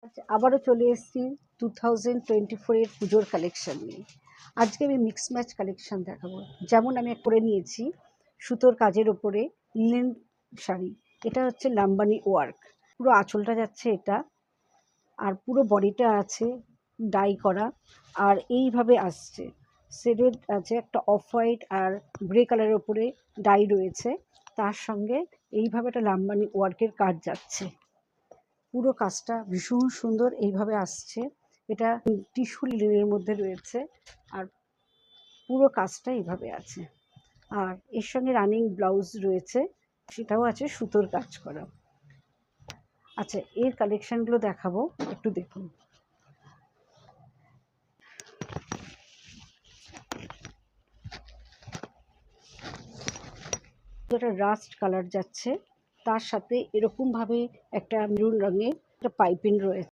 আচ্ছা, আবারও চলে এসেছি 2024 এর পুজোর কালেকশন নিয়ে। আজকে আমি মিক্স ম্যাচ কালেকশন দেখাবো। যেমন আমি করে নিয়েছি সুতোর কাজের ওপরে লিনেন শাড়ি। এটা হচ্ছে লাম্বানি ওয়ার্ক, পুরো আঁচলটা যাচ্ছে এটা, আর পুরো বডিটা আছে ডাই করা, আর এইভাবে আসছে শেডেড আছে, একটা অফ হোয়াইট আর গ্রে কালারের ওপরে ডাই রয়েছে, তার সঙ্গে এইভাবে একটা লাম্বানি ওয়ার্কের কাজ যাচ্ছে। পুরো কাজটা ভীষণ সুন্দর এইভাবে আসছে। এটা টিস্যু লিনেনের মধ্যে রয়েছে, আর পুরো কাজটা এইভাবে আছে। আর এর সঙ্গে রানিং ব্লাউজ রয়েছে, সেটাও আছে সুতোর কাজ করা। আচ্ছা, এর কালেকশনগুলো দেখাবো, একটু দেখুন। এটা রাস্ট কালার যাচ্ছে, তার সাথে এরকমভাবে একটা মেরুন রঙের একটা পাইপিং রয়েছে।